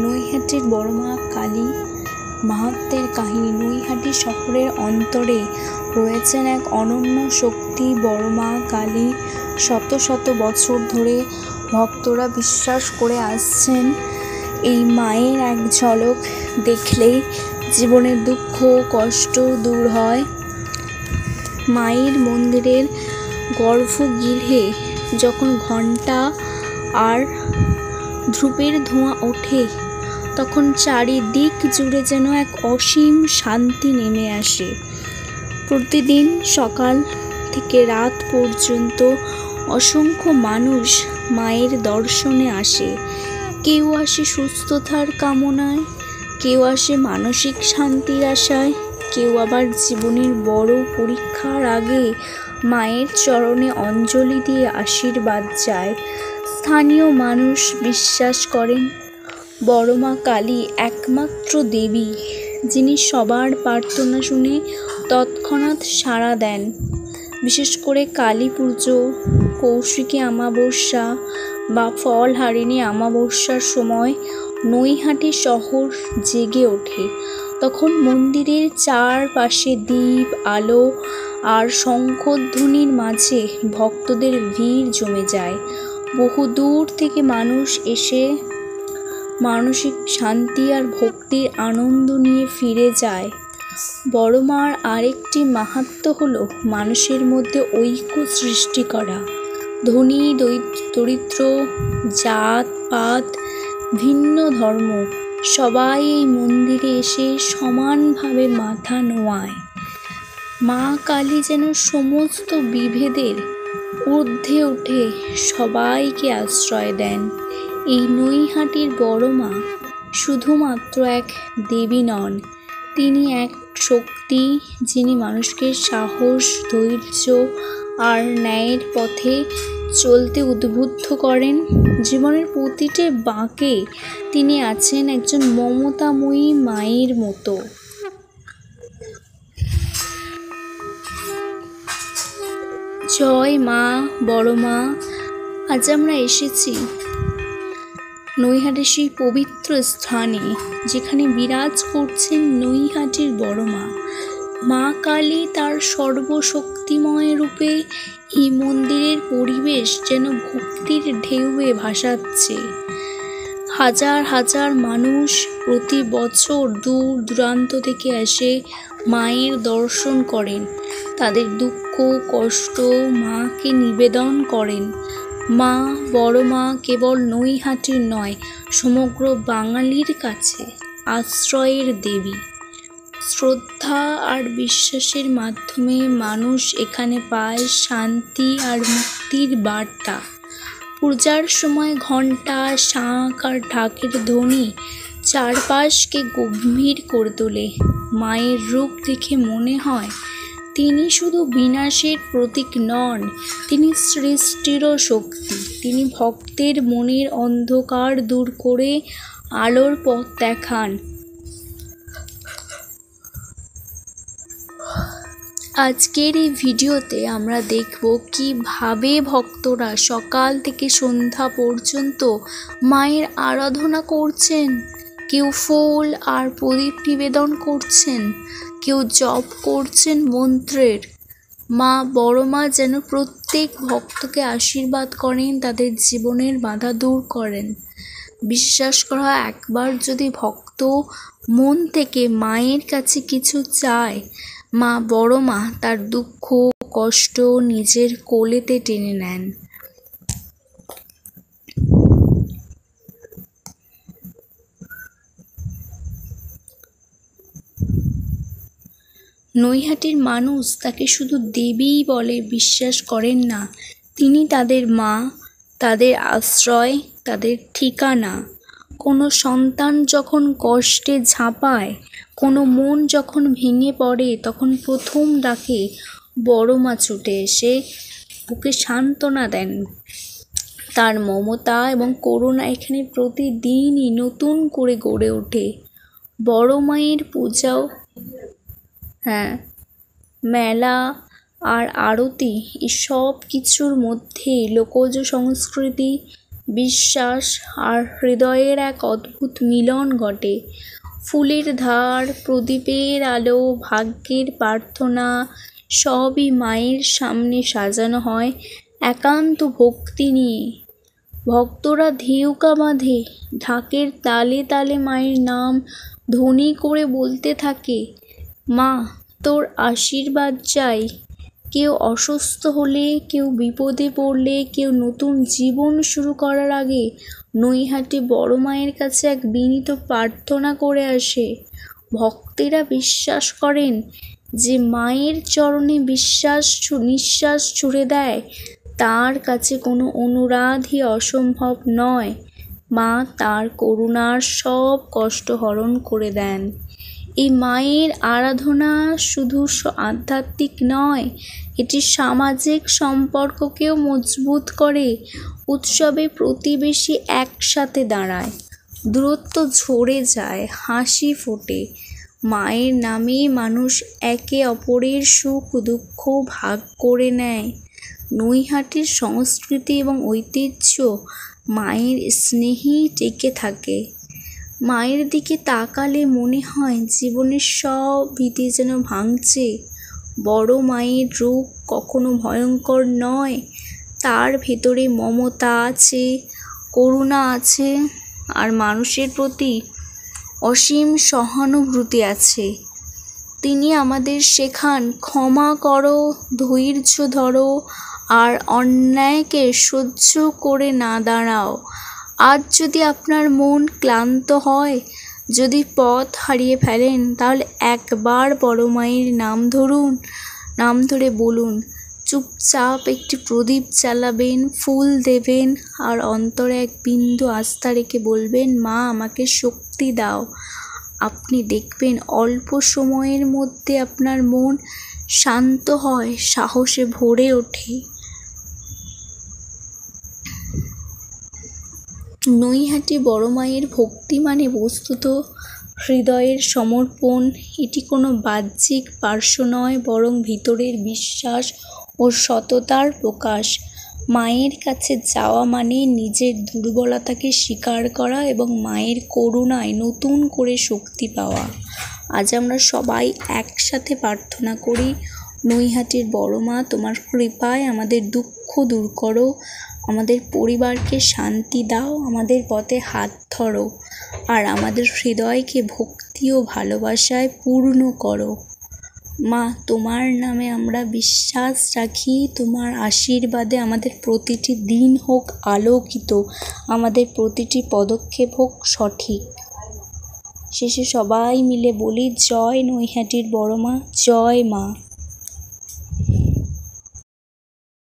নৈহাটির বড় মা কালী মাহাত্ম্যের কাহিনী। নৈহাটি শহরের অন্তরে রয়েছেন এক অনন্য শক্তি বড় মা কালী। শত শত বছর ধরে ভক্তরা বিশ্বাস করে আসছেন এই মায়ের এক ঝলক দেখলেই জীবনের দুঃখ কষ্ট দূর হয়। মায়ের মন্দিরের গর্ভগৃহে যখন ঘণ্টা আর ধূপের ধোঁয়া ওঠে তখন চারিদিক জুড়ে যেন এক অসীম শান্তি নেমে আসে। প্রতিদিন সকাল থেকে রাত পর্যন্ত অসংখ্য মানুষ মায়ের দর্শনে আসে। কেউ আসে সুস্থতার কামনায়, কেউ আসে মানসিক শান্তির আশায়, কেউ আবার জীবনের বড় পরীক্ষার আগে মায়ের চরণে অঞ্জলি দিয়ে আশীর্বাদ চায়। স্থানীয় মানুষ বিশ্বাস করেন বড় মা কালী একমাত্র দেবী, যিনি সবার প্রার্থনা শুনে তৎক্ষণাৎ সাড়া দেন। বিশেষ করে কালী পুজো, কৌশিকী অমাবস্যা বা ফলহারিণী অমাবস্যার সময় নৈহাটি শহর জেগে ওঠে। তখন মন্দিরের চারপাশে দীপ আলো আর শঙ্খধ্বনির মাঝে ভক্তদের ভিড় জমে যায়। বহু দূর থেকে মানুষ এসে মানসিক শান্তি আর ভক্তির আনন্দ নিয়ে ফিরে যায়। বড় মার আরেকটি মাহাত্ম্য হলো মানুষের মধ্যে ঐক্য সৃষ্টি করা। ধনী দরিদ্র, জাত পাত, ভিন্ন ধর্ম সবাই এই মন্দিরে এসে সমানভাবে মাথা নোয়ায়। মা কালী যেন সমস্ত বিভেদের ঊর্ধ্বে উঠে সবাইকে আশ্রয় দেন। এই নৈহাটির বড় মা শুধুমাত্র এক দেবী নন, তিনি এক শক্তি, যিনি মানুষকে সাহস, ধৈর্য আর ন্যায়ের পথে চলতে উদ্বুদ্ধ করেন। জীবনের প্রতিটি বাঁকে তিনি আছেন একজন মমতাময়ী মায়ের মতো। জয় মা, বড় মা। আজ আমরা এসেছি নৈহাটির সেই পবিত্র স্থানে, যেখানে বিরাজ করছেন নৈহাটির বড় মা। মা কালী তার সর্বশক্তিময় রূপে এই মন্দিরের পরিবেশ যেন ভক্তির ঢেউয়ে ভাসাচ্ছে। হাজার হাজার মানুষ প্রতি বছর দূর দূরান্ত থেকে এসে মায়ের দর্শন করেন, তাদের দুঃখ কষ্ট মাকে নিবেদন করেন। মা বড় মা কেবল নৈহাটির নয়, সমগ্র বাঙালির কাছে আশ্রয়ের দেবী। শ্রদ্ধা আর বিশ্বাসের মাধ্যমে মানুষ এখানে পায় শান্তি আর মুক্তির বার্তা। পূজার সময় ঘণ্টা, শাঁখ আর ঢাকের ধ্বনি চারপাশকে গম্ভীর করে তোলে। মায়ের রূপ দেখে মনে হয় তিনি শুধু বিনাশের প্রতীক নন, তিনি সৃষ্টিরও শক্তি। তিনি ভক্তের মনের অন্ধকার দূর করে আলোর পথ দেখান। আজকের এই ভিডিওতে আমরা দেখব কিভাবে ভক্তরা সকাল থেকে সন্ধ্যা পর্যন্ত মায়ের আরাধনা করছেন। কেউ ফুল আর প্রদীপ নিবেদন করছেন, কেউ জপ করছেন মন্ত্রের। মা বড় মা যেন প্রত্যেক ভক্তকে আশীর্বাদ করেন, তাদের জীবনের বাধা দূর করেন। বিশ্বাস করা হয়, একবার যদি ভক্ত মন থেকে মায়ের কাছে কিছু চায়, মা বড় মা তার দুঃখ কষ্ট নিজের কোলেতে টেনে নেন। নৈহাটির মানুষ তাকে শুধু দেবী বলে বিশ্বাস করেন না, তিনি তাদের মা, তাদের আশ্রয়, তাদের ঠিকানা। কোনো সন্তান যখন কষ্টে ঝাঁপায়, কোনো মন যখন ভেঙে পড়ে, তখন প্রথম ডাকে বড় মা ছুটে এসে ওকে সান্ত্বনা দেন। তার মমতা এবং করুণা এখানে প্রতিদিনই নতুন করে গড়ে ওঠে। বড় মায়ের পূজাও মেলা আর আরতি, এসব কিছুর মধ্যে লোকজ সংস্কৃতি, বিশ্বাস আর হৃদয়ের এক অদ্ভুত মিলন ঘটে। ফুলের ধার, প্রদীপের আলো, ভাগ্যের প্রার্থনা সবই মায়ের সামনে সাজানো হয় একান্ত ভক্তি নিয়ে। ভক্তরা ধিউকা বাঁধে, ঢাকের তালে তালে মায়ের নাম ধ্বনি করে বলতে থাকে, মা তোর আশীর্বাদ চাই। কেউ অসুস্থ হলে, কেউ বিপদে পড়লে, কেউ নতুন জীবন শুরু করার আগে নৈহাটি বড় মায়ের কাছে এক বিনীত প্রার্থনা করে আসে। ভক্তেরা বিশ্বাস করেন যে মায়ের চরণে নিঃশ্বাস ছুড়ে দেয়, তার কাছে কোনো অনুরাধই অসম্ভব নয়। মা তার করুণার সব কষ্ট হরণ করে দেন। এই মায়ের আরাধনা শুধু আধ্যাত্মিক নয়, এটি সামাজিক সম্পর্ককেও মজবুত করে। উৎসবে প্রতিবেশী একসাথে দাঁড়ায়, দূরত্ব ঝরে যায়, হাসি ফোটে। মায়ের নামে মানুষ একে অপরের সুখ দুঃখ ভাগ করে নেয়। নৈহাটির সংস্কৃতি এবং ঐতিহ্য মায়ের স্নেহেই টিকে থাকে। মায়ের দিকে তাকালে মনে হয় জীবনের সব ভীতি যেন ভাঙছে। বড় মায়ের রূপ কখনো ভয়ঙ্কর নয়, তার ভেতরে মমতা আছে, করুণা আছে, আর মানুষের প্রতি অসীম সহানুভূতি আছে। তিনি আমাদের শেখান, ক্ষমা করো, ধৈর্য ধরো, আর অন্যায়কে সহ্য করে না দাঁড়াও। আজ যদি আপনার মন ক্লান্ত হয়, যদি পথ হারিয়ে ফেলেন, তাহলে একবার বড় মায়ের নাম ধরে বলুন। চুপচাপ একটি প্রদীপ জ্বালাবেন, ফুল দেবেন, আর অন্তরে এক বিন্দু আস্থা রেখে বলবেন, মা আমাকে শক্তি দাও। আপনি দেখবেন অল্প সময়ের মধ্যে আপনার মন শান্ত হয়, সাহসে ভরে ওঠে। নৈহাটি বড় মায়ের ভক্তি মানে বস্তুত হৃদয়ের সমর্পণ। এটি কোনো বাহ্যিক পার্শ্ব নয়, বরং ভিতরের বিশ্বাস ও সততার প্রকাশ। মায়ের কাছে যাওয়া মানে নিজের দুর্বলতাকে স্বীকার করা এবং মায়ের করুণায় নতুন করে শক্তি পাওয়া। আজ আমরা সবাই একসাথে প্রার্থনা করি, নৈহাটির বড় মা, তোমার কৃপায় আমাদের দুঃখ দূর করো, আমাদের পরিবারকে শান্তি দাও, আমাদের পথে হাত ধরো, আর আমাদের হৃদয়কে ভক্তি ও ভালোবাসায় পূর্ণ করো। মা, তোমার নামে আমরা বিশ্বাস রাখি, তোমার আশীর্বাদে আমাদের প্রতিটি দিন হোক আলোকিত, আমাদের প্রতিটি পদক্ষেপ হোক সঠিক। শেষে সবাই মিলে বলি, জয় নৈহাটির বড় মা, জয় মা।